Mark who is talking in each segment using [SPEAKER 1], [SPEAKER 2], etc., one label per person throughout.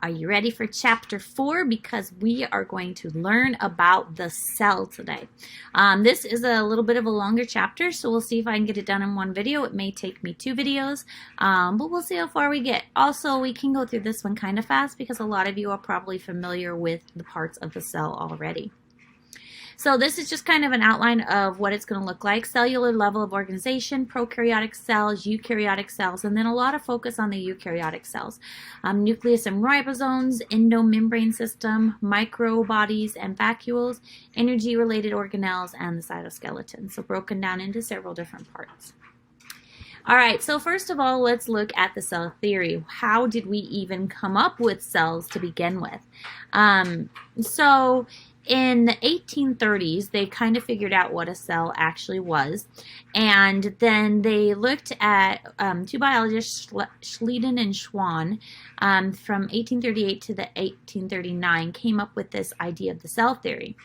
[SPEAKER 1] Are you ready for chapter 4? Because we are going to learn about the cell today. This is a little bit of a longer chapter, so we'll see if I can get it done in one video. It may take me 2 videos, but we'll see how far we get. Also, we can go through this one kind of fast because a lot of you are probably familiar with the parts of the cell already. So this is just kind of an outline of what it's going to look like. Cellular level of organization, prokaryotic cells, eukaryotic cells, and then a lot of focus on the eukaryotic cells. Nucleus and ribosomes, endomembrane system, microbodies and vacuoles, energy-related organelles, and the cytoskeleton. So broken down into several different parts. All right, so first of all, let's look at the cell theory. How did we even come up with cells to begin with? In the 1830s, they kind of figured out what a cell actually was, and then they looked at 2 biologists, Schleiden and Schwann, from 1838 to the 1839, came up with this idea of the cell theory.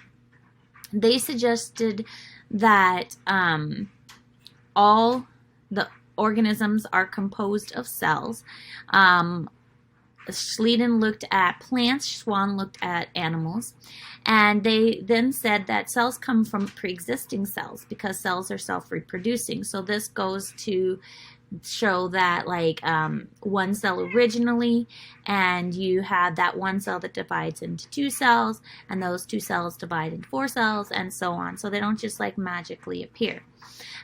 [SPEAKER 1] They suggested that all the organisms are composed of cells. Schleiden looked at plants, Schwann looked at animals, and they then said that cells come from pre-existing cells because cells are self-reproducing. So this goes to show that one cell originally, and you have that one cell that divides into 2 cells, and those 2 cells divide into 4 cells, and so on. So they don't just magically appear.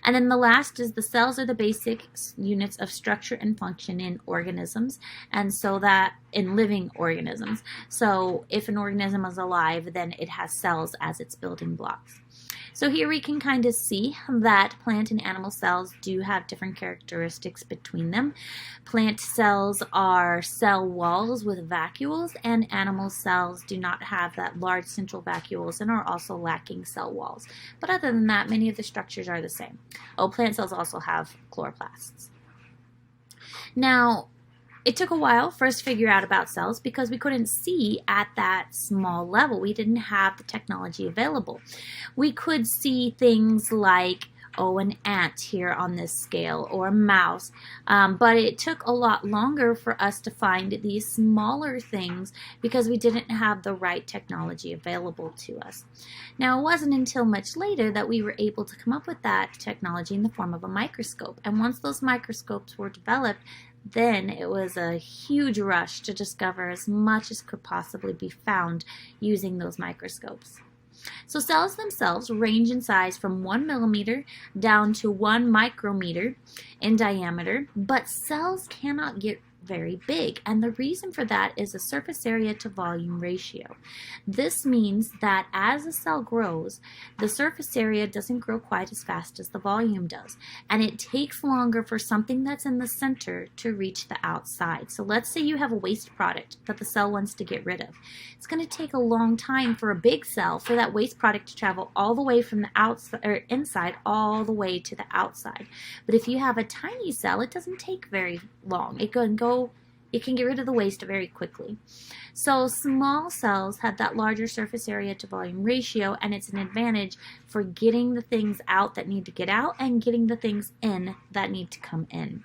[SPEAKER 1] And then the last is the cells are the basic units of structure and function in organisms, and so that in living organisms. So if an organism is alive, then it has cells as its building blocks. So here we can kind of see that plant and animal cells do have different characteristics between them. Plant cells are cell walls with vacuoles, and animal cells do not have that large central vacuoles and are also lacking cell walls. But other than that, many of the structures are the same. Plant cells also have chloroplasts. Now, it took a while for us to figure out about cells because we couldn't see at that small level. We didn't have the technology available. We could see things like, an ant here on this scale, or a mouse, but it took a lot longer for us to find these smaller things because we didn't have the right technology available to us. Now, it wasn't until much later that we were able to come up with that technology in the form of a microscope, and once those microscopes were developed, then it was a huge rush to discover as much as could possibly be found using those microscopes. So cells themselves range in size from 1 millimeter down to 1 micrometer in diameter, but cells cannot get very big, and the reason for that is a surface area to volume ratio. This means that as a cell grows, the surface area doesn't grow quite as fast as the volume does, and it takes longer for something that's in the center to reach the outside. So let's say you have a waste product that the cell wants to get rid of. It's going to take a long time for a big cell for that waste product to travel all the way from the outside or inside all the way to the outside. But if you have a tiny cell, it doesn't take very long. It can get rid of the waste very quickly. So small cells have that larger surface area to volume ratio, and it's an advantage for getting the things out that need to get out and getting the things in that need to come in.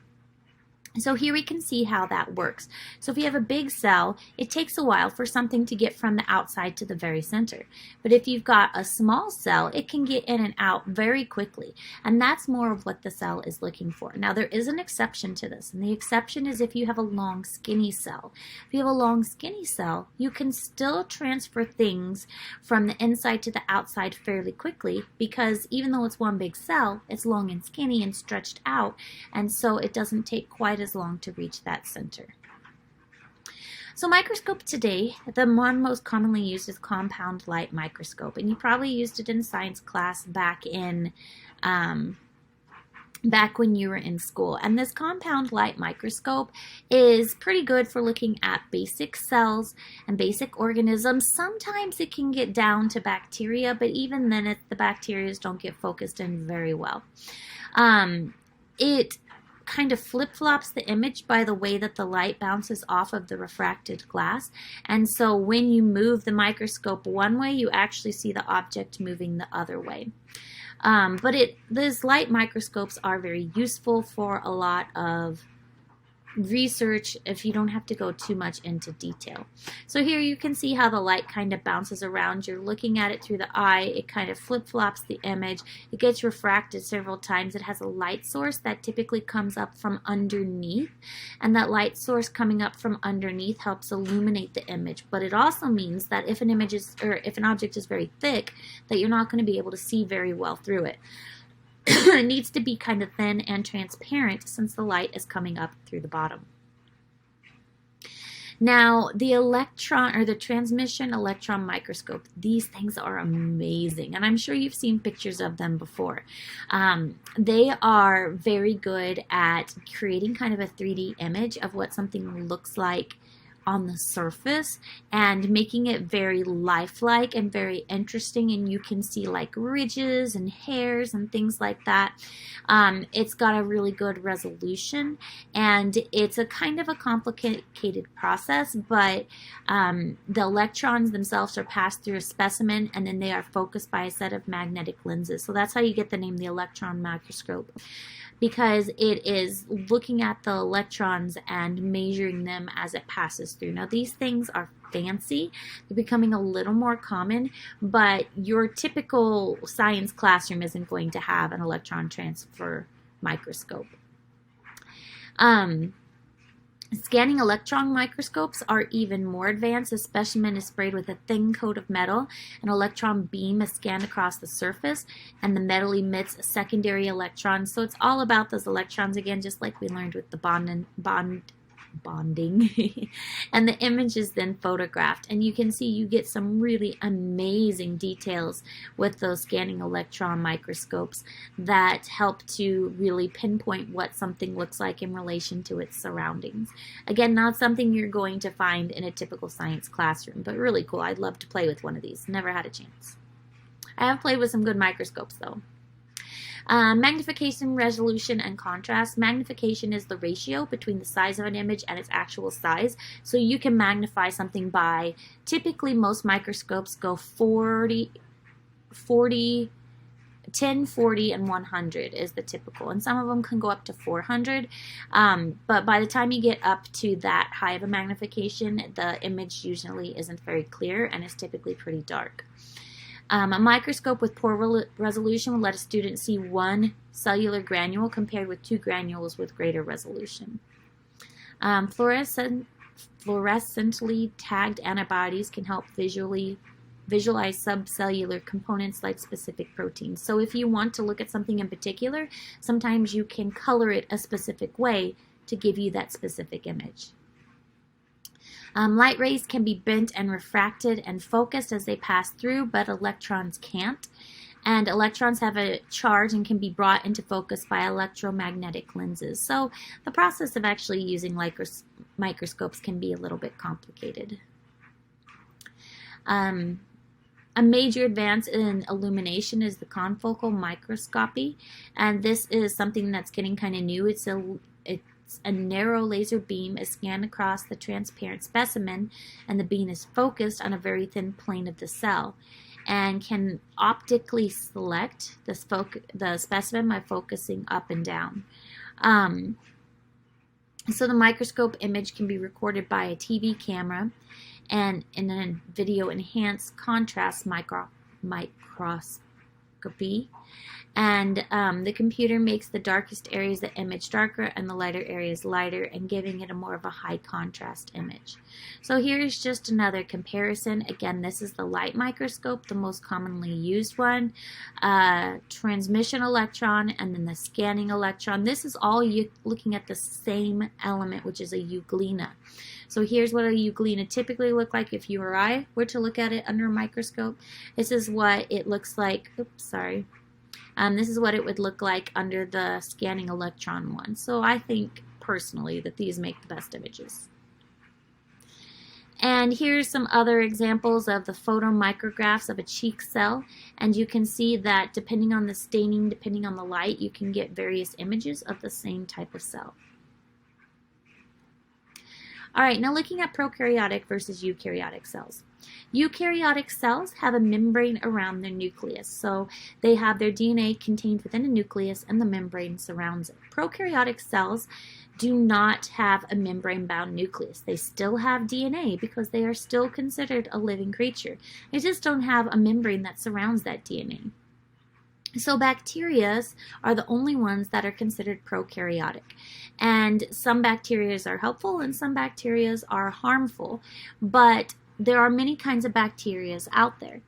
[SPEAKER 1] So here we can see how that works. So if you have a big cell, it takes a while for something to get from the outside to the very center. But if you've got a small cell, it can get in and out very quickly. And that's more of what the cell is looking for. Now there is an exception to this, and the exception is if you have a long skinny cell. If you have a long skinny cell, you can still transfer things from the inside to the outside fairly quickly because even though it's one big cell, it's long and skinny and stretched out, and so it doesn't take quite as long to reach that center. So microscope today, the one most commonly used is compound light microscope, and you probably used it in science class back when you were in school. And this compound light microscope is pretty good for looking at basic cells and basic organisms. Sometimes it can get down to bacteria, but even then the bacteria don't get focused in very well. It kind of flip-flops the image by the way that the light bounces off of the refracted glass, and so when you move the microscope one way, you actually see the object moving the other way. These light microscopes are very useful for a lot of research if you don't have to go too much into detail. So here you can see how the light kind of bounces around. You're looking at it through the eye. It kind of flip-flops the image. It gets refracted several times. It has a light source that typically comes up from underneath, and that light source coming up from underneath helps illuminate the image. But it also means that if an image is, or if an object is very thick, that you're not going to be able to see very well through it. It needs to be kind of thin and transparent since the light is coming up through the bottom. Now, the electron or the transmission electron microscope, these things are amazing, and I'm sure you've seen pictures of them before. They are very good at creating kind of a 3D image of what something looks like on the surface and making it very lifelike and very interesting, and you can see like ridges and hairs and things like that. It's got a really good resolution, and it's a kind of a complicated process, but the electrons themselves are passed through a specimen and then they are focused by a set of magnetic lenses. So that's how you get the name the electron microscope, because it is looking at the electrons and measuring them as it passes through. Now, these things are fancy. They're becoming a little more common, but your typical science classroom isn't going to have an electron transfer microscope. Scanning electron microscopes are even more advanced. A specimen is sprayed with a thin coat of metal. An electron beam is scanned across the surface, and the metal emits a secondary electron. So it's all about those electrons again, just like we learned with the bonding. And the image is then photographed, and you can see you get some really amazing details with those scanning electron microscopes that help to really pinpoint what something looks like in relation to its surroundings. Again, not something you're going to find in a typical science classroom, but really cool. I'd love to play with one of these. Never had a chance. I have played with some good microscopes though. Magnification, resolution, and contrast. Magnification is the ratio between the size of an image and its actual size. So you can magnify something by, typically most microscopes go 10, 40, and 100 is the typical. And some of them can go up to 400. But by the time you get up to that high of a magnification, the image usually isn't very clear and is typically pretty dark. A microscope with poor resolution will let a student see one cellular granule compared with 2 granules with greater resolution. Fluorescently tagged antibodies can help visualize subcellular components like specific proteins. So if you want to look at something in particular, sometimes you can color it a specific way to give you that specific image. Light rays can be bent and refracted and focused as they pass through, but electrons can't. And electrons have a charge and can be brought into focus by electromagnetic lenses. So the process of actually using microscopes can be a little bit complicated. A major advance in illumination is the confocal microscopy, and this is something that's getting kind of new. It's a narrow laser beam is scanned across the transparent specimen, and the beam is focused on a very thin plane of the cell and can optically select the specimen by focusing up and down. So the microscope image can be recorded by a TV camera and in a video enhanced contrast microscopy. And the computer makes the darkest areas of the image darker and the lighter areas lighter, and giving it a more of a high contrast image. So here's just another comparison. Again, this is the light microscope, the most commonly used one. Transmission electron, and then the scanning electron. This is all looking at the same element, which is a euglena. So here's what a euglena typically look like if you or I were to look at it under a microscope. This is what it looks like. Oops, sorry. This is what it would look like under the scanning electron one. So I think personally that these make the best images. And here's some other examples of the photomicrographs of a cheek cell. And you can see that depending on the staining, depending on the light, you can get various images of the same type of cell. All right, now looking at prokaryotic versus eukaryotic cells. Eukaryotic cells have a membrane around their nucleus, so they have their DNA contained within a nucleus and the membrane surrounds it. Prokaryotic cells do not have a membrane-bound nucleus. They still have DNA because they are still considered a living creature. They just don't have a membrane that surrounds that DNA. So bacteria are the only ones that are considered prokaryotic. And some bacteria are helpful and some bacteria are harmful. But there are many kinds of bacteria out there.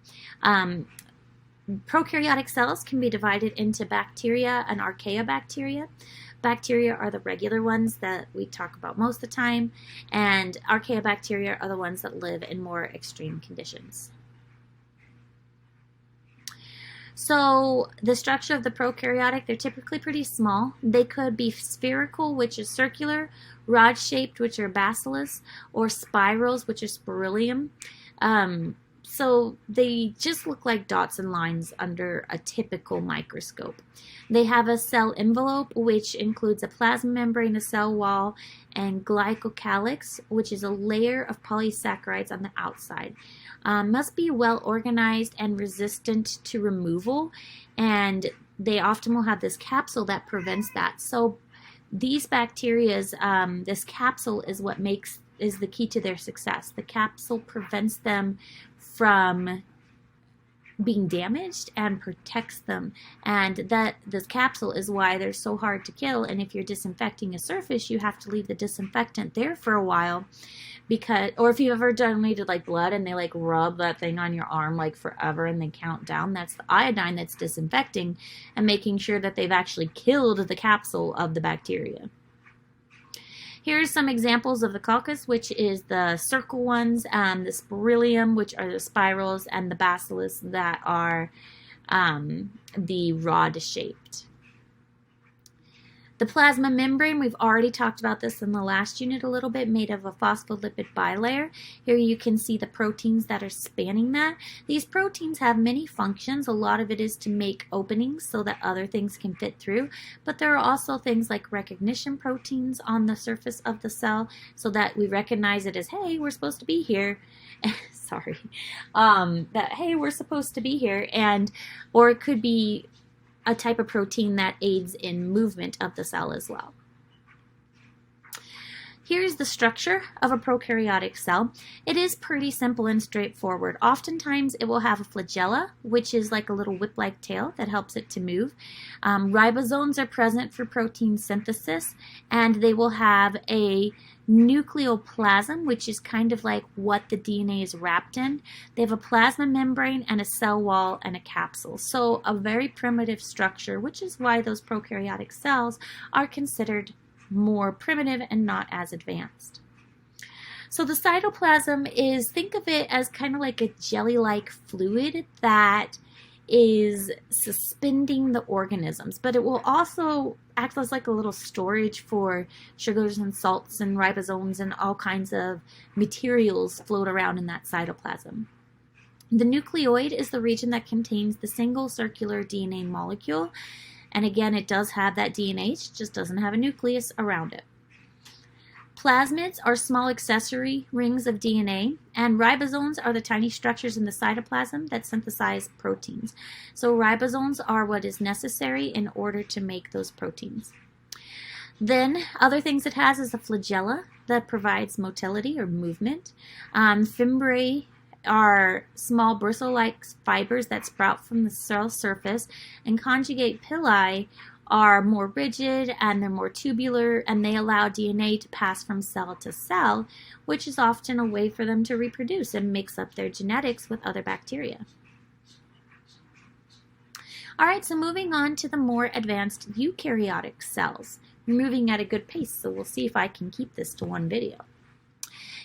[SPEAKER 1] Prokaryotic cells can be divided into bacteria and archaeobacteria. Bacteria are the regular ones that we talk about most of the time, and archaeobacteria are the ones that live in more extreme conditions. So the structure of the prokaryotic, they're typically pretty small. They could be spherical, which is circular, rod-shaped, which are bacillus, or spirals, which are spirillum. So they just look like dots and lines under a typical microscope. They have a cell envelope, which includes a plasma membrane, a cell wall, and glycocalyx, which is a layer of polysaccharides on the outside. Must be well organized and resistant to removal, and they often will have this capsule that prevents that. So these bacteria's, this capsule is what is the key to their success. The capsule prevents them from being damaged and protects them, and that this capsule is why they're so hard to kill. And if you're disinfecting a surface, you have to leave the disinfectant there for a while, because, or if you've ever donated like blood and they like rub that thing on your arm like forever and they count down, that's the iodine that's disinfecting and making sure that they've actually killed the capsule of the bacteria. Here's some examples of the coccus, which is the circle ones, the spirillum, which are the spirals, and the bacillus that are the rod-shaped. The plasma membrane, we've already talked about this in the last unit a little bit, made of a phospholipid bilayer. Here you can see the proteins that are spanning that. These proteins have many functions. A lot of it is to make openings so that other things can fit through, but there are also things like recognition proteins on the surface of the cell so that we recognize it as, hey, we're supposed to be here. Sorry. That, hey, we're supposed to be here. And, or it could be a type of protein that aids in movement of the cell as well. Here's the structure of a prokaryotic cell. It is pretty simple and straightforward. Oftentimes it will have a flagella, which is like a little whip-like tail that helps it to move. Ribosomes are present for protein synthesis, and they will have a nucleoplasm, which is kind of like what the DNA is wrapped in. They have a plasma membrane and a cell wall and a capsule. So a very primitive structure, which is why those prokaryotic cells are considered more primitive and not as advanced. So the cytoplasm is, think of it as kind of like a jelly-like fluid that is suspending the organisms, but it will also act as like a little storage for sugars and salts and ribosomes and all kinds of materials float around in that cytoplasm. The nucleoid is the region that contains the single circular DNA molecule, and again, it does have that DNA, it just doesn't have a nucleus around it. Plasmids are small accessory rings of DNA, and ribosomes are the tiny structures in the cytoplasm that synthesize proteins. So ribosomes are what is necessary in order to make those proteins. Then, other things it has is a flagella that provides motility or movement. Fimbriae are small bristle-like fibers that sprout from the cell surface, and conjugate pili are more rigid and they're more tubular, and they allow DNA to pass from cell to cell, which is often a way for them to reproduce and mix up their genetics with other bacteria. Alright, so moving on to the more advanced eukaryotic cells. We're moving at a good pace, so we'll see if I can keep this to one video.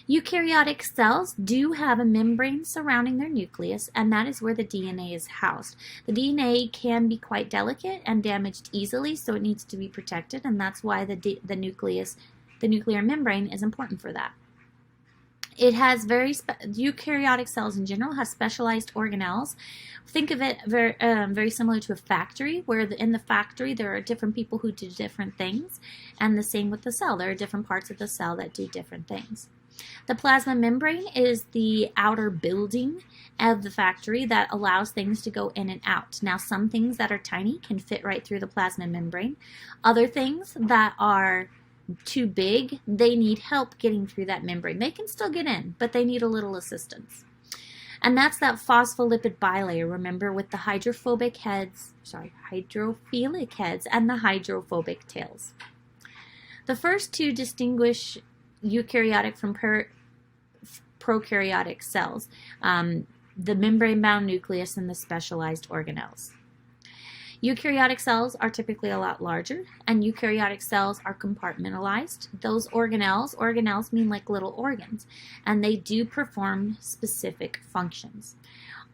[SPEAKER 1] Eukaryotic cells do have a membrane surrounding their nucleus, and that is where the DNA is housed. The DNA can be quite delicate and damaged easily, so it needs to be protected, and that's why the nuclear membrane is important for that. It has eukaryotic cells in general have specialized organelles. Think of it very similar to a factory, where in the factory there are different people who do different things, and the same with the cell. There are different parts of the cell that do different things. The plasma membrane is the outer building of the factory that allows things to go in and out. Now, some things that are tiny can fit right through the plasma membrane. Other things that are too big, they need help getting through that membrane. They can still get in, but they need a little assistance. And that's that phospholipid bilayer, remember, with the hydrophilic heads and the hydrophobic tails. The first two distinguish eukaryotic from prokaryotic cells, the membrane-bound nucleus and the specialized organelles. Eukaryotic cells are typically a lot larger, and eukaryotic cells are compartmentalized. Those organelles mean like little organs, and they do perform specific functions.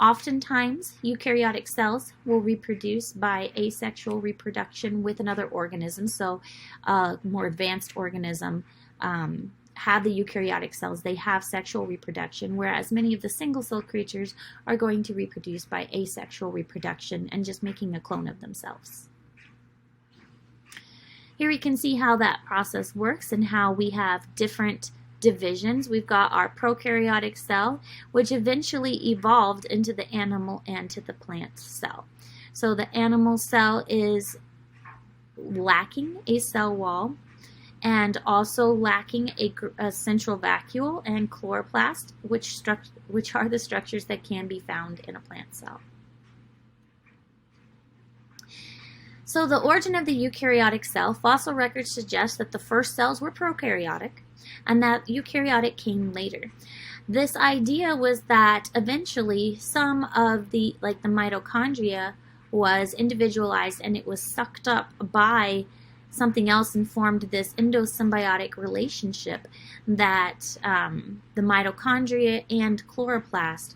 [SPEAKER 1] Oftentimes, eukaryotic cells will reproduce by asexual reproduction with another organism, so a more advanced organism have the eukaryotic cells, they have sexual reproduction, whereas many of the single-cell creatures are going to reproduce by asexual reproduction and just making a clone of themselves. Here we can see how that process works and how we have different divisions. We've got our prokaryotic cell, which eventually evolved into the animal and to the plant cell. So the animal cell is lacking a cell wall, and also lacking a central vacuole and chloroplast, which are the structures that can be found in a plant cell. So the origin of the eukaryotic cell, fossil records suggest that the first cells were prokaryotic and that eukaryotic came later. This idea was that eventually some of the mitochondria was individualized and it was sucked up by something else and formed this endosymbiotic relationship that the mitochondria and chloroplast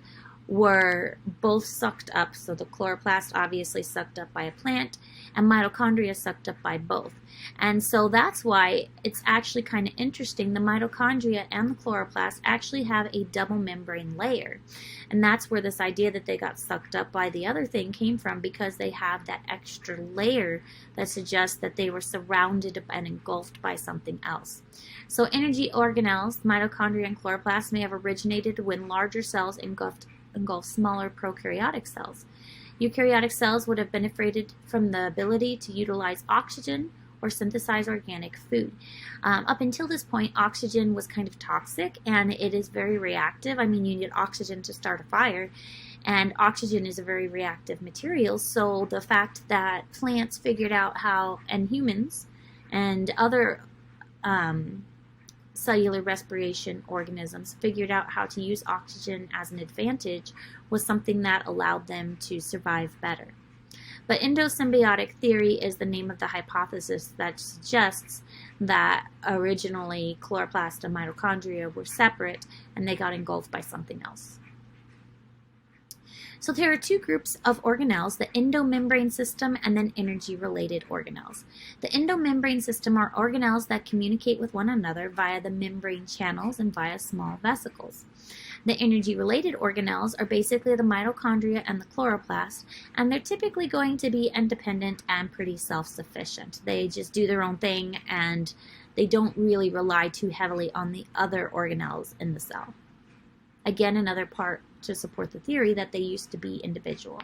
[SPEAKER 1] were both sucked up. So the chloroplast obviously sucked up by a plant and mitochondria sucked up by both. And so that's why it's actually kind of interesting. The mitochondria and the chloroplast actually have a double membrane layer. And that's where this idea that they got sucked up by the other thing came from, because they have that extra layer that suggests that they were surrounded and engulfed by something else. So energy organelles, mitochondria and chloroplast, may have originated when larger cells engulfed smaller prokaryotic cells. Eukaryotic cells would have benefited from the ability to utilize oxygen or synthesize organic food. Up until this point, oxygen was kind of toxic and it is very reactive. I mean, you need oxygen to start a fire, and oxygen is a very reactive material. So the fact that plants figured out how, and humans and other cellular respiration organisms figured out how to use oxygen as an advantage was something that allowed them to survive better. But endosymbiotic theory is the name of the hypothesis that suggests that originally chloroplast and mitochondria were separate and they got engulfed by something else. So there are two groups of organelles, the endomembrane system and then energy-related organelles. The endomembrane system are organelles that communicate with one another via the membrane channels and via small vesicles. The energy-related organelles are basically the mitochondria and the chloroplast, and they're typically going to be independent and pretty self-sufficient. They just do their own thing, and they don't really rely too heavily on the other organelles in the cell. Again, another part to support the theory that they used to be individual.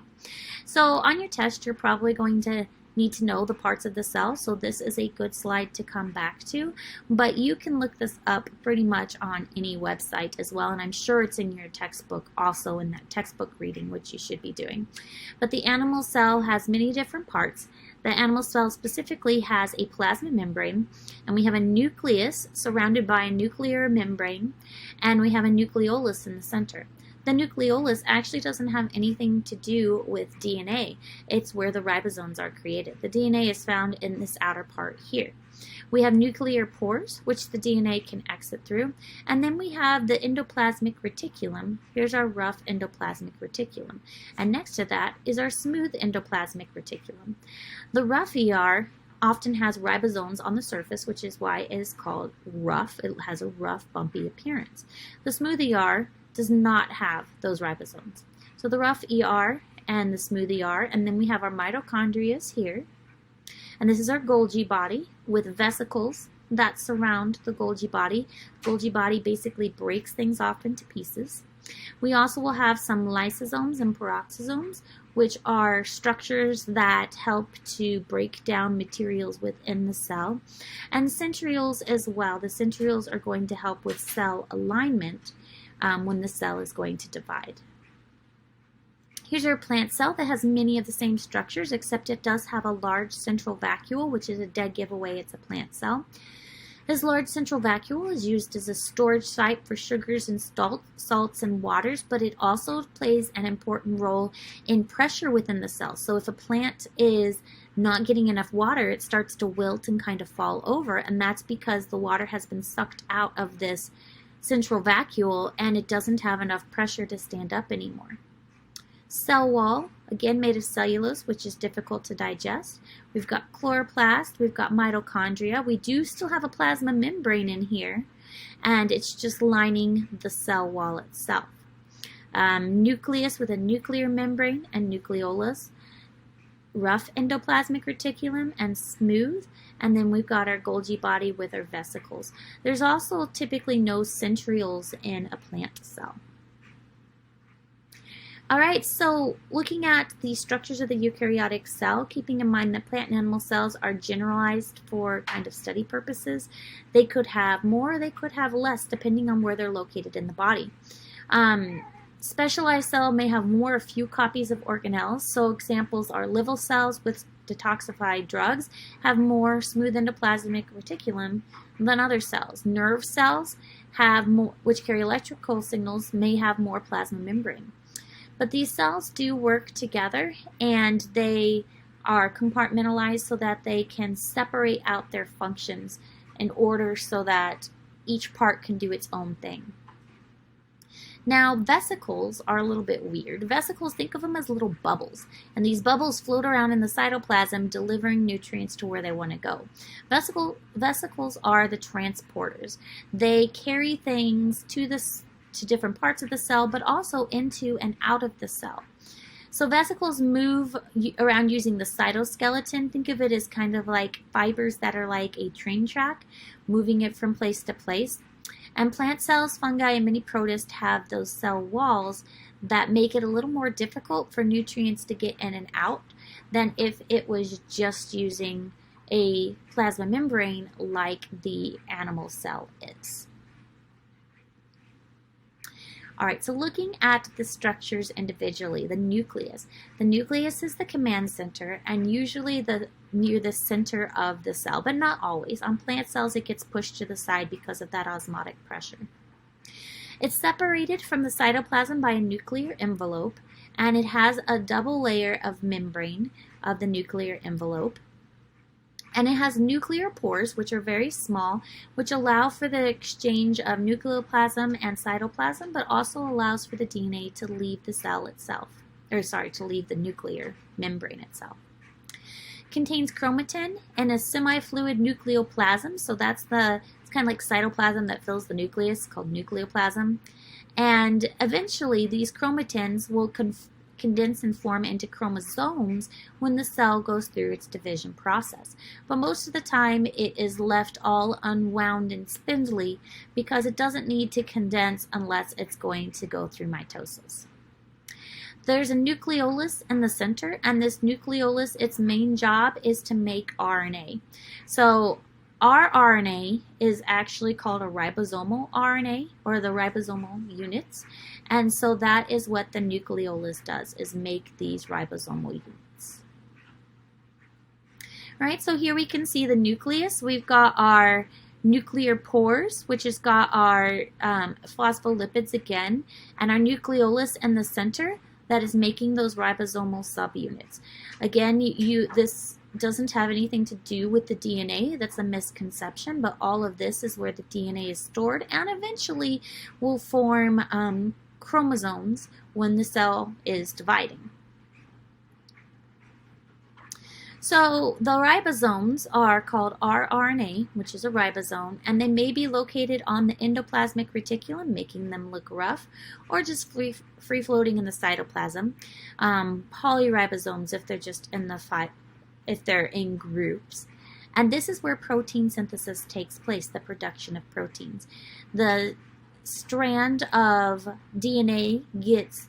[SPEAKER 1] So on your test, you're probably going to need to know the parts of the cell, so this is a good slide to come back to, but you can look this up pretty much on any website as well, and I'm sure it's in your textbook also, in that textbook reading, which you should be doing. But the animal cell has many different parts. The animal cell specifically has a plasma membrane, and we have a nucleus surrounded by a nuclear membrane, and we have a nucleolus in the center. The nucleolus actually doesn't have anything to do with DNA. It's where the ribosomes are created. The DNA is found in this outer part here. We have nuclear pores, which the DNA can exit through, and then we have the endoplasmic reticulum. Here's our rough endoplasmic reticulum, and next to that is our smooth endoplasmic reticulum. The rough ER often has ribosomes on the surface, which is why it is called rough. It has a rough, bumpy appearance. The smooth ER does not have those ribosomes. So the rough ER and the smooth ER, and then we have our mitochondria here. And this is our Golgi body with vesicles that surround the Golgi body. Golgi body basically breaks things off into pieces. We also will have some lysosomes and peroxisomes, which are structures that help to break down materials within the cell, and centrioles as well. The centrioles are going to help with cell alignment when the cell is going to divide. Here's your plant cell that has many of the same structures, except it does have a large central vacuole, which is a dead giveaway it's a plant cell. This large central vacuole is used as a storage site for sugars and salts and waters, but it also plays an important role in pressure within the cell. So if a plant is not getting enough water, it starts to wilt and kind of fall over, and that's because the water has been sucked out of this central vacuole and it doesn't have enough pressure to stand up anymore. Cell wall, again made of cellulose, which is difficult to digest. We've got chloroplast, we've got mitochondria. We do still have a plasma membrane in here, and it's just lining the cell wall itself. Nucleus with a nuclear membrane and nucleolus, rough endoplasmic reticulum and smooth, and then we've got our Golgi body with our vesicles. There's also typically no centrioles in a plant cell. All right, so looking at the structures of the eukaryotic cell, keeping in mind that plant and animal cells are generalized for kind of study purposes, they could have more, they could have less, depending on where they're located in the body. Specialized cell may have more, a few copies of organelles. So examples are liver cells with detoxified drugs have more smooth endoplasmic reticulum than other cells. Nerve cells have more, which carry electrical signals, may have more plasma membrane. But these cells do work together, and they are compartmentalized so that they can separate out their functions in order so that each part can do its own thing. Now, vesicles are a little bit weird. Vesicles, think of them as little bubbles, and these bubbles float around in the cytoplasm delivering nutrients to where they want to go. Vesicles are the transporters. They carry things to different parts of the cell, but also into and out of the cell. So vesicles move around using the cytoskeleton. Think of it as kind of like fibers that are like a train track, moving it from place to place. And plant cells, fungi, and many protists have those cell walls that make it a little more difficult for nutrients to get in and out than if it was just using a plasma membrane like the animal cell is. All right, so looking at the structures individually, the nucleus. The nucleus is the command center and usually near the center of the cell, but not always. On plant cells, it gets pushed to the side because of that osmotic pressure. It's separated from the cytoplasm by a nuclear envelope, and it has a double layer of membrane of the nuclear envelope. And it has nuclear pores, which are very small, which allow for the exchange of nucleoplasm and cytoplasm, but also allows for the DNA to leave the cell itself, to leave the nuclear membrane itself. Contains chromatin and a semi-fluid nucleoplasm, so it's kind of like cytoplasm that fills the nucleus, called nucleoplasm. And eventually, these chromatins will condense and form into chromosomes when the cell goes through its division process. But most of the time it is left all unwound and spindly because it doesn't need to condense unless it's going to go through mitosis. There's a nucleolus in the center, and this nucleolus, its main job is to make RNA. So our RNA is actually called a ribosomal RNA, or the ribosomal units, and so that is what the nucleolus does, is make these ribosomal units. All right, so here we can see the nucleus. We've got our nuclear pores, which has got our phospholipids again, and our nucleolus in the center that is making those ribosomal subunits. Again, this doesn't have anything to do with the DNA. That's a misconception, but all of this is where the DNA is stored and eventually will form chromosomes when the cell is dividing. So the ribosomes are called rRNA, which is a ribosome, and they may be located on the endoplasmic reticulum, making them look rough, or just free-floating in the cytoplasm. Polyribosomes, if they're just in if they're in groups. And this is where protein synthesis takes place, the production of proteins. The strand of DNA gets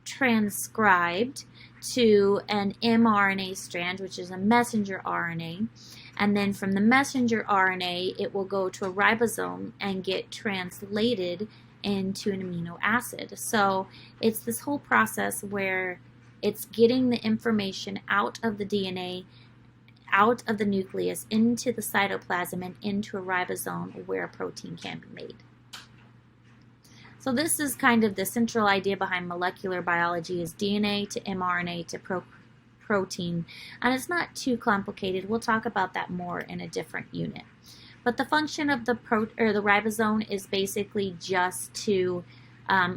[SPEAKER 1] transcribed to an mRNA strand, which is a messenger RNA. And then from the messenger RNA, it will go to a ribosome and get translated into an amino acid. So it's this whole process where it's getting the information out of the DNA, out of the nucleus, into the cytoplasm and into a ribosome where a protein can be made. So this is kind of the central idea behind molecular biology, is DNA to mRNA to protein. And it's not too complicated. We'll talk about that more in a different unit. But the function of the ribosome is basically just to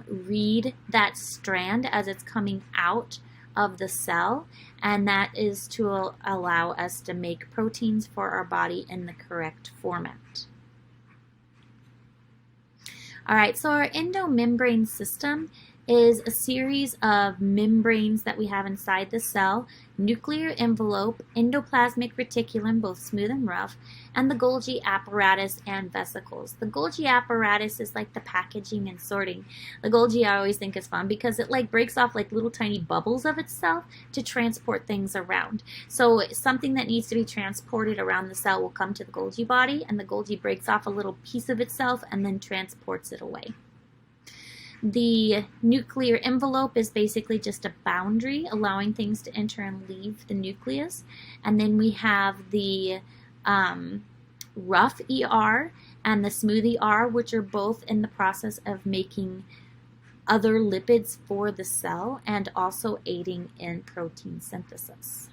[SPEAKER 1] read that strand as it's coming out of the cell, and that is to allow us to make proteins for our body in the correct format. All right, so our endomembrane system is a series of membranes that we have inside the cell: nuclear envelope, endoplasmic reticulum, both smooth and rough, and the Golgi apparatus and vesicles. The Golgi apparatus is like the packaging and sorting. The Golgi I always think is fun because it like breaks off like little tiny bubbles of itself to transport things around. So something that needs to be transported around the cell will come to the Golgi body, and the Golgi breaks off a little piece of itself and then transports it away. The nuclear envelope is basically just a boundary allowing things to enter and leave the nucleus. And then we have the rough ER and the smooth ER, which are both in the process of making other lipids for the cell and also aiding in protein synthesis.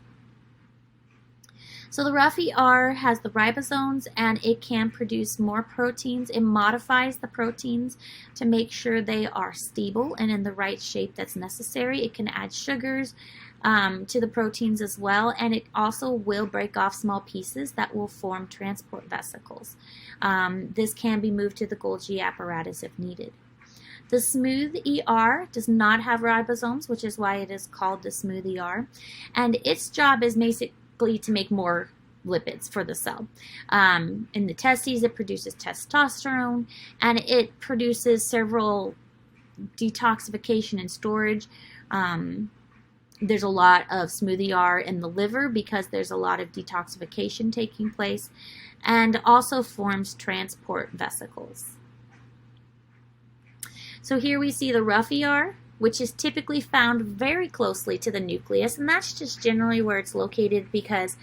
[SPEAKER 1] So the rough ER has the ribosomes, and it can produce more proteins. It modifies the proteins to make sure they are stable and in the right shape that's necessary. It can add sugars to the proteins as well, and it also will break off small pieces that will form transport vesicles. This can be moved to the Golgi apparatus if needed. The smooth ER does not have ribosomes, which is why it is called the smooth ER, and its job is basically to make more lipids for the cell. In the testes, it produces testosterone, and it produces several detoxification and storage. There's a lot of smooth ER in the liver because there's a lot of detoxification taking place, and also forms transport vesicles. So here we see the rough ER, which is typically found very closely to the nucleus, and that's just generally where it's located because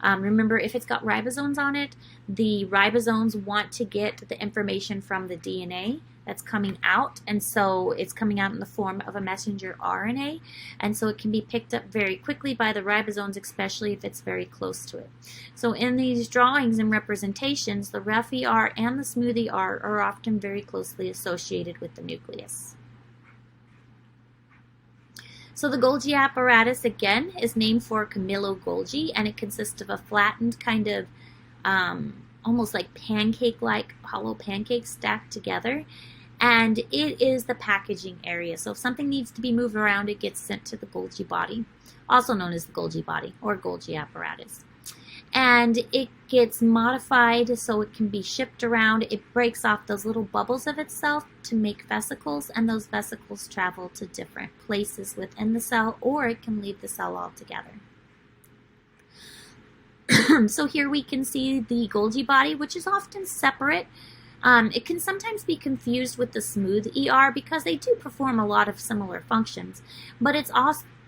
[SPEAKER 1] remember, if it's got ribosomes on it, the ribosomes want to get the information from the DNA that's coming out, and so it's coming out in the form of a messenger RNA, and so it can be picked up very quickly by the ribosomes, especially if it's very close to it. So in these drawings and representations, the rough ER and the smooth ER are often very closely associated with the nucleus. So the Golgi apparatus, again, is named for Camillo Golgi, and it consists of a flattened kind of almost like pancake-like hollow pancakes stacked together, and it is the packaging area. So if something needs to be moved around, it gets sent to the Golgi body, also known as the Golgi body or Golgi apparatus. And it gets modified so it can be shipped around. It breaks off those little bubbles of itself to make vesicles, and those vesicles travel to different places within the cell, or it can leave the cell altogether. So here we can see the Golgi body, which is often separate. It can sometimes be confused with the smooth ER because they do perform a lot of similar functions, but it's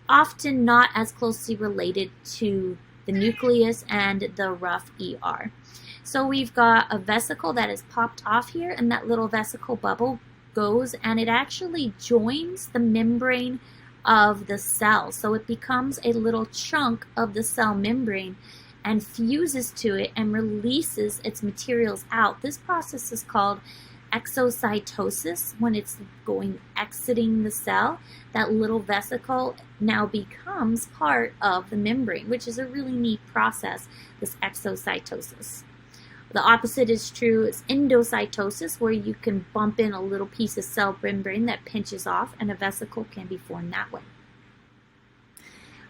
[SPEAKER 1] often not as closely related to the nucleus and the rough ER. So we've got a vesicle that is popped off here, and that little vesicle bubble goes and it actually joins the membrane of the cell. So it becomes a little chunk of the cell membrane and fuses to it and releases its materials out. This process is called exocytosis. When it's exiting the cell, that little vesicle now becomes part of the membrane, which is a really neat process, this exocytosis. The opposite is true is endocytosis, where you can bump in a little piece of cell membrane that pinches off and a vesicle can be formed that way.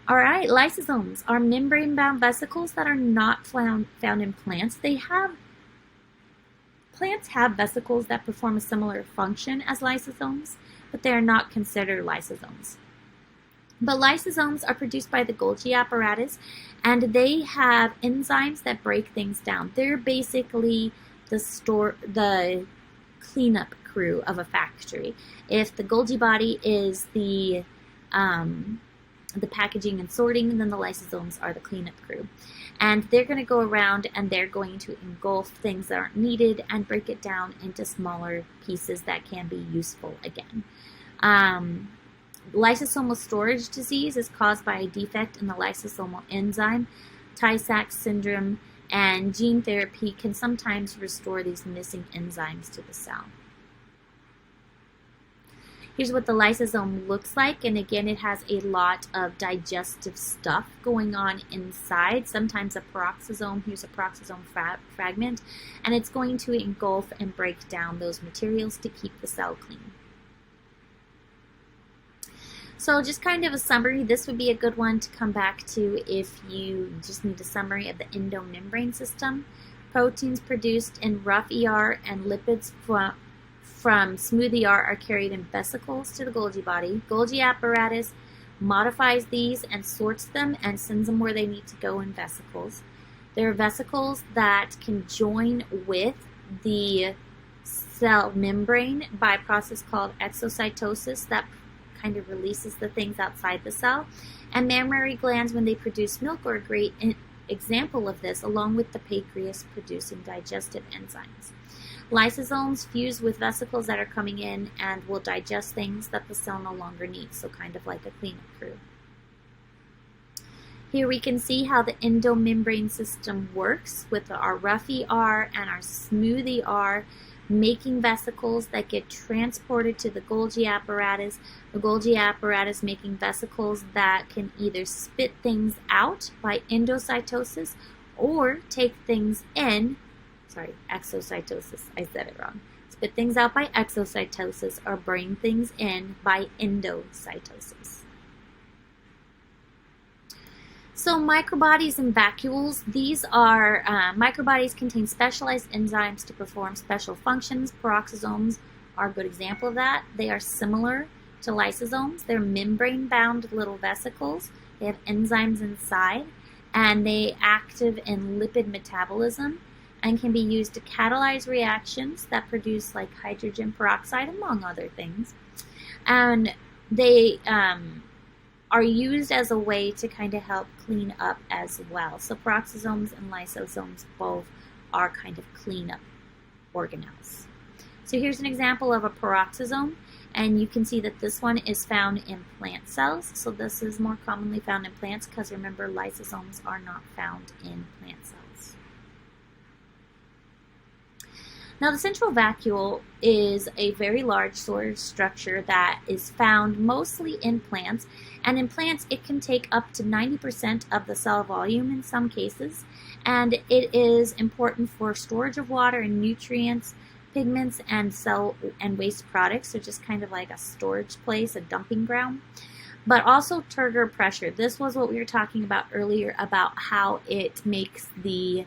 [SPEAKER 1] All right, lysosomes are membrane-bound vesicles that are not found in plants. Plants have vesicles that perform a similar function as lysosomes, but they are not considered lysosomes. But lysosomes are produced by the Golgi apparatus, and they have enzymes that break things down. They're basically the cleanup crew of a factory. If the Golgi body is the packaging and sorting, and then the lysosomes are the cleanup crew. And they're going to go around and they're going to engulf things that aren't needed and break it down into smaller pieces that can be useful again. Lysosomal storage disease is caused by a defect in the lysosomal enzyme. Tay-Sachs syndrome and gene therapy can sometimes restore these missing enzymes to the cell. Here's what the lysosome looks like, and again, it has a lot of digestive stuff going on inside, sometimes a peroxisome. Here's a peroxisome fragment, and it's going to engulf and break down those materials to keep the cell clean. So just kind of a summary, this would be a good one to come back to if you just need a summary of the endomembrane system. Proteins produced in rough ER and lipids from smooth ER are carried in vesicles to the Golgi body. Golgi apparatus modifies these and sorts them and sends them where they need to go in vesicles. There are vesicles that can join with the cell membrane by a process called exocytosis that kind of releases the things outside the cell. And mammary glands, when they produce milk, are a great example of this, along with the pancreas producing digestive enzymes. Lysosomes fuse with vesicles that are coming in and will digest things that the cell no longer needs, so kind of like a cleanup crew. Here we can see how the endomembrane system works with our rough ER and our smooth ER, making vesicles that get transported to the Golgi apparatus. The Golgi apparatus making vesicles that can either spit things out by endocytosis or take things in, exocytosis, I said it wrong. Spit things out by exocytosis or bring things in by endocytosis. So microbodies and vacuoles, these are, microbodies contain specialized enzymes to perform special functions. Peroxisomes are a good example of that. They are similar to lysosomes. They're membrane-bound little vesicles. They have enzymes inside, and they active in lipid metabolism and can be used to catalyze reactions that produce like hydrogen peroxide, among other things. And they are used as a way to kind of help clean up as well. So peroxisomes and lysosomes both are kind of cleanup organelles. So here's an example of a peroxisome, and you can see that this one is found in plant cells. So this is more commonly found in plants because remember, lysosomes are not found in plant cells. Now the central vacuole is a very large storage structure that is found mostly in plants, and in plants it can take up to 90% of the cell volume in some cases, and it is important for storage of water and nutrients, pigments, and cell and waste products, so just kind of like a storage place, a dumping ground, but also turgor pressure. This was what we were talking about earlier about how it makes the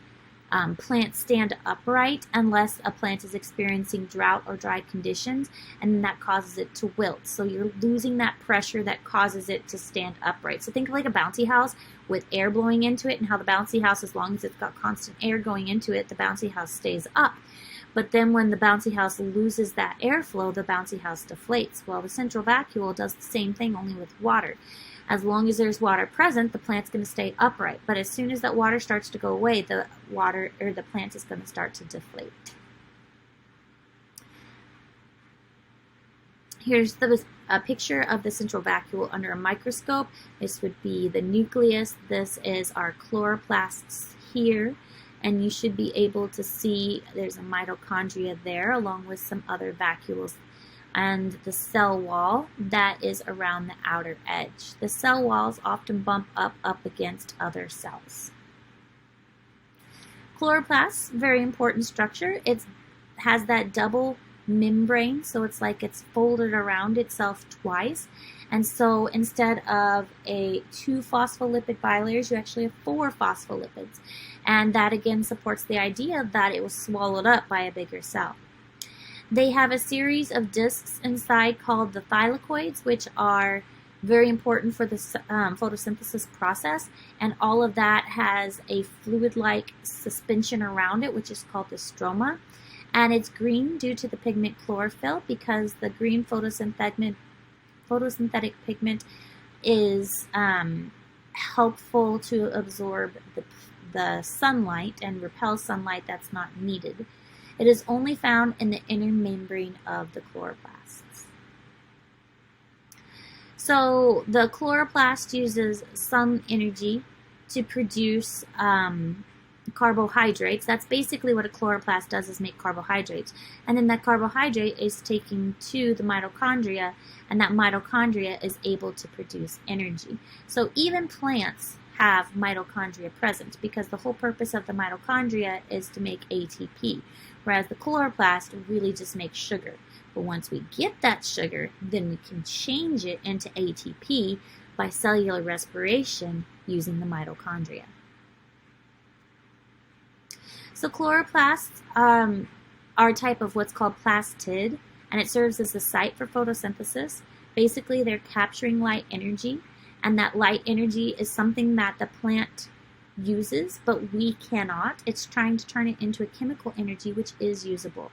[SPEAKER 1] plant stand upright unless a plant is experiencing drought or dry conditions, and that causes it to wilt. So you're losing that pressure that causes it to stand upright. So think of like a bouncy house with air blowing into it, and how the bouncy house, as long as it's got constant air going into it, the bouncy house stays up. But then when the bouncy house loses that airflow, the bouncy house deflates. Well, the central vacuole does the same thing, only with water. As long as there's water present, the plant's going to stay upright. But as soon as that water starts to go away, the plant is going to start to deflate. Here's a picture of the central vacuole under a microscope. This would be the nucleus. This is our chloroplasts here. And you should be able to see there's a mitochondria there along with some other vacuoles, and the cell wall that is around the outer edge. The cell walls often bump up against other cells. Chloroplasts, very important structure. It has that double membrane, so it's like it's folded around itself twice. And so instead of a 2 phospholipid bilayers, you actually have 4 phospholipids. And that again supports the idea that it was swallowed up by a bigger cell. They have a series of discs inside called the thylakoids, which are very important for the photosynthesis process, and all of that has a fluid-like suspension around it, which is called the stroma. And it's green due to the pigment chlorophyll, because the green photosynthetic pigment is helpful to absorb the sunlight and repel sunlight that's not needed. It is only found in the inner membrane of the chloroplasts. So the chloroplast uses some energy to produce carbohydrates. That's basically what a chloroplast does, is make carbohydrates. And then that carbohydrate is taken to the mitochondria, and that mitochondria is able to produce energy. So even plants have mitochondria present, because the whole purpose of the mitochondria is to make ATP, whereas the chloroplast really just makes sugar. But once we get that sugar, then we can change it into ATP by cellular respiration using the mitochondria. So chloroplasts are a type of what's called plastid, and it serves as a site for photosynthesis. Basically, they're capturing light energy, and that light energy is something that the plant uses, but we cannot. It's trying to turn it into a chemical energy, which is usable.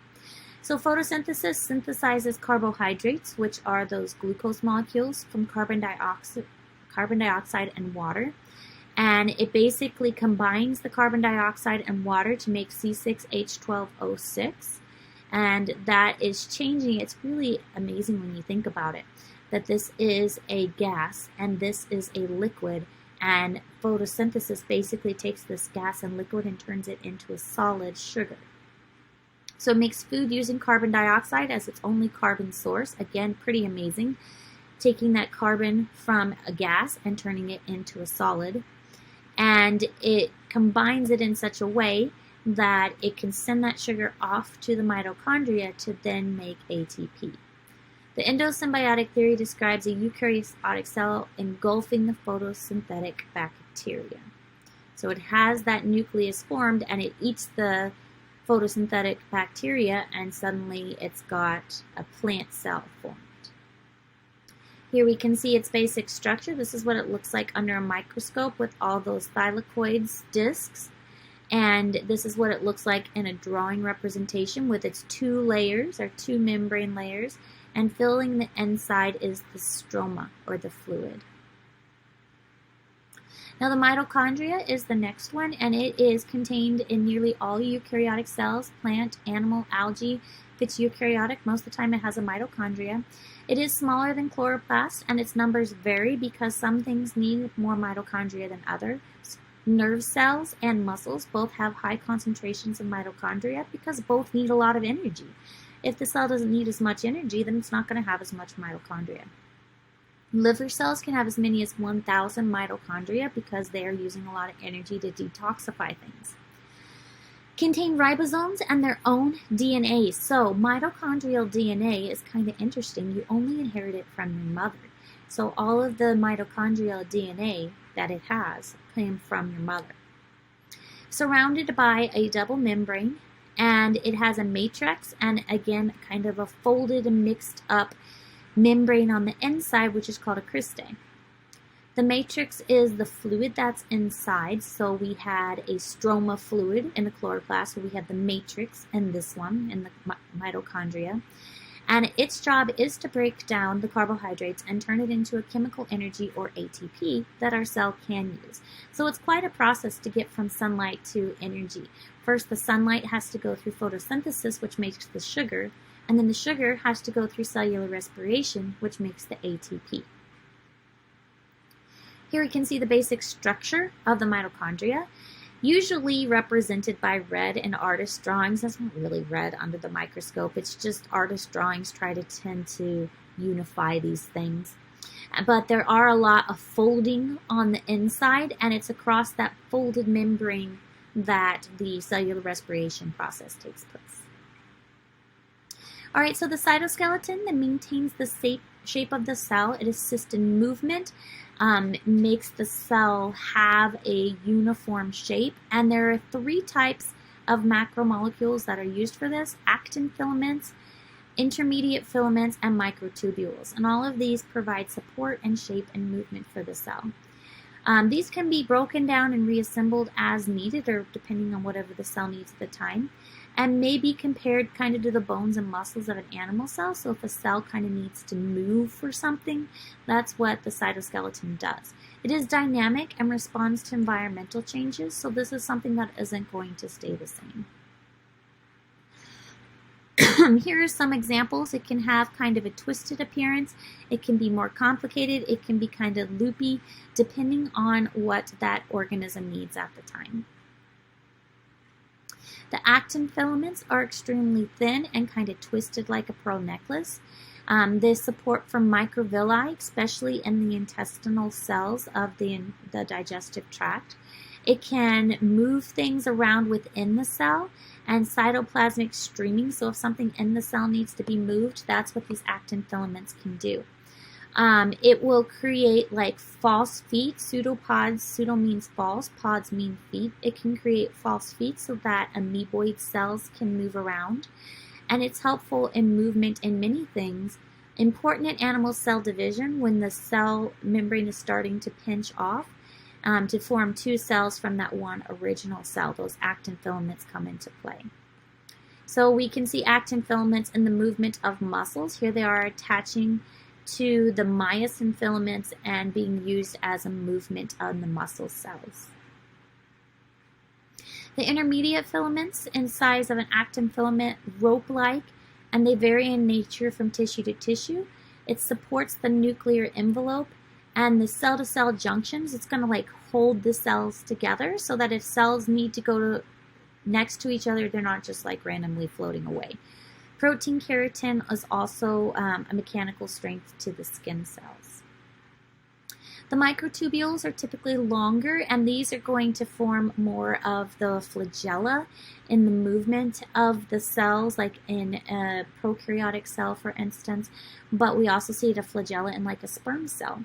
[SPEAKER 1] So photosynthesis synthesizes carbohydrates, which are those glucose molecules, from carbon dioxide and water. And it basically combines the carbon dioxide and water to make C6H12O6. And that is changing. It's really amazing when you think about it, that this is a gas and this is a liquid. And photosynthesis basically takes this gas and liquid and turns it into a solid sugar. So it makes food using carbon dioxide as its only carbon source. Again, pretty amazing. Taking that carbon from a gas and turning it into a solid. And it combines it in such a way that it can send that sugar off to the mitochondria to then make ATP. The endosymbiotic theory describes a eukaryotic cell engulfing the photosynthetic bacteria. So it has that nucleus formed, and it eats the photosynthetic bacteria, and suddenly it's got a plant cell formed. Here we can see its basic structure. This is what it looks like under a microscope with all those thylakoids discs. And this is what it looks like in a drawing representation with its 2 layers, or 2 membrane layers. And filling the inside is the stroma, or the fluid. Now the mitochondria is the next one, and it is contained in nearly all eukaryotic cells, plant, animal, algae. If it's eukaryotic, most of the time it has a mitochondria. It is smaller than chloroplast, and its numbers vary because some things need more mitochondria than others. Nerve cells and muscles both have high concentrations of mitochondria because both need a lot of energy. If the cell doesn't need as much energy, then it's not going to have as much mitochondria. Liver cells can have as many as 1,000 mitochondria because they are using a lot of energy to detoxify things. Contain ribosomes and their own DNA. So mitochondrial DNA is kind of interesting. You only inherit it from your mother. So all of the mitochondrial DNA that it has came from your mother. Surrounded by a double membrane, and it has a matrix and again kind of a folded and mixed up membrane on the inside, which is called a cristae. The matrix is the fluid that's inside. So we had a stroma fluid in the chloroplast, so we have the matrix in this one in the mitochondria. And its job is to break down the carbohydrates and turn it into a chemical energy, or ATP, that our cell can use. So it's quite a process to get from sunlight to energy. First, the sunlight has to go through photosynthesis, which makes the sugar, and then the sugar has to go through cellular respiration, which makes the ATP. Here we can see the basic structure of the mitochondria, usually represented by red in artist drawings. That's not really red under the microscope. It's just artist drawings tend to unify these things. But there are a lot of folding on the inside, and it's across that folded membrane that the cellular respiration process takes place. All right, so the cytoskeleton that maintains the shape of the cell. It assists in movement, makes the cell have a uniform shape, and there are 3 types of macromolecules that are used for this: actin filaments, intermediate filaments, and microtubules. And all of these provide support and shape and movement for the cell. These can be broken down and reassembled as needed, or depending on whatever the cell needs at the time, and may be compared kind of to the bones and muscles of an animal cell. So if a cell kind of needs to move for something, that's what the cytoskeleton does. It is dynamic and responds to environmental changes, so this is something that isn't going to stay the same. Here are some examples. It can have kind of a twisted appearance. It can be more complicated. It can be kind of loopy, depending on what that organism needs at the time. The actin filaments are extremely thin and kind of twisted like a pearl necklace. They support from microvilli, especially in the intestinal cells of the digestive tract. It can move things around within the cell, and cytoplasmic streaming. So if something in the cell needs to be moved, that's what these actin filaments can do. It will create like false feet, pseudopods. Pseudo means false, pods mean feet. It can create false feet so that amoeboid cells can move around. And it's helpful in movement in many things. Important in animal cell division when the cell membrane is starting to pinch off to form 2 cells from that one original cell. Those actin filaments come into play. So we can see actin filaments in the movement of muscles. Here they are attaching to the myosin filaments and being used as a movement on the muscle cells. The intermediate filaments in size of an actin filament, rope-like, and they vary in nature from tissue to tissue. It supports the nuclear envelope and the cell-to-cell junctions. It's going to like hold the cells together so that if cells need to go next to each other, they're not just like randomly floating away. Protein keratin is also a mechanical strength to the skin cells. The microtubules are typically longer, and these are going to form more of the flagella in the movement of the cells, like in a prokaryotic cell, for instance, but we also see the flagella in like a sperm cell.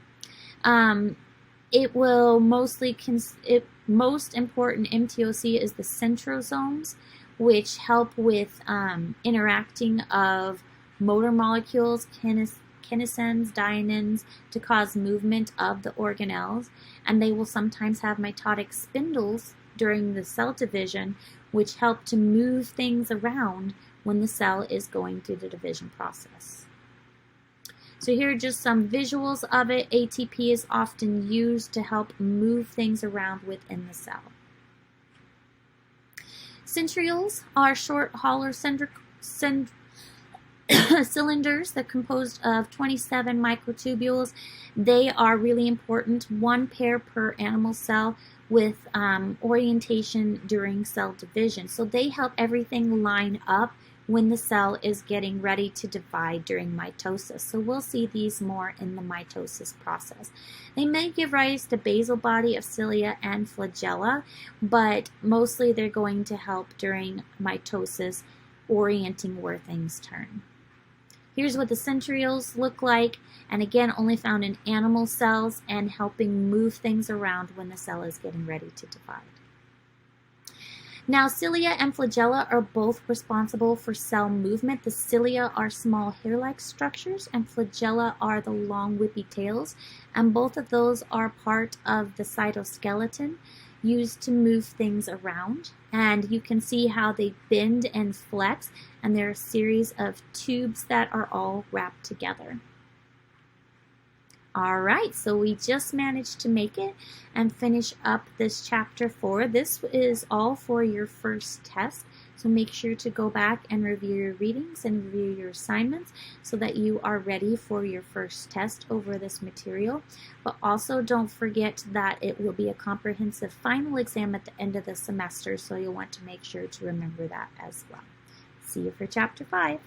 [SPEAKER 1] It will most important MTOC is the centrosomes, which help with interacting of motor molecules, kinesins, dyneins, to cause movement of the organelles, and they will sometimes have mitotic spindles during the cell division, which help to move things around when the cell is going through the division process. So here are just some visuals of it. ATP is often used to help move things around within the cell. Centrioles are short, hollow cylinders that are composed of 27 microtubules. They are really important, 1 pair per animal cell with orientation during cell division. So they help everything line up when the cell is getting ready to divide during mitosis. So we'll see these more in the mitosis process. They may give rise to basal body of cilia and flagella, but mostly they're going to help during mitosis, orienting where things turn. Here's what the centrioles look like, and again only found in animal cells and helping move things around when the cell is getting ready to divide. Now, cilia and flagella are both responsible for cell movement. The cilia are small hair-like structures, and flagella are the long whippy tails, and both of those are part of the cytoskeleton used to move things around. And you can see how they bend and flex, and there are a series of tubes that are all wrapped together. All right, so we just managed to make it and finish up this chapter 4. This is all for your first test, so make sure to go back and review your readings and review your assignments so that you are ready for your first test over this material. But also don't forget that it will be a comprehensive final exam at the end of the semester, so you'll want to make sure to remember that as well. See you for chapter 5.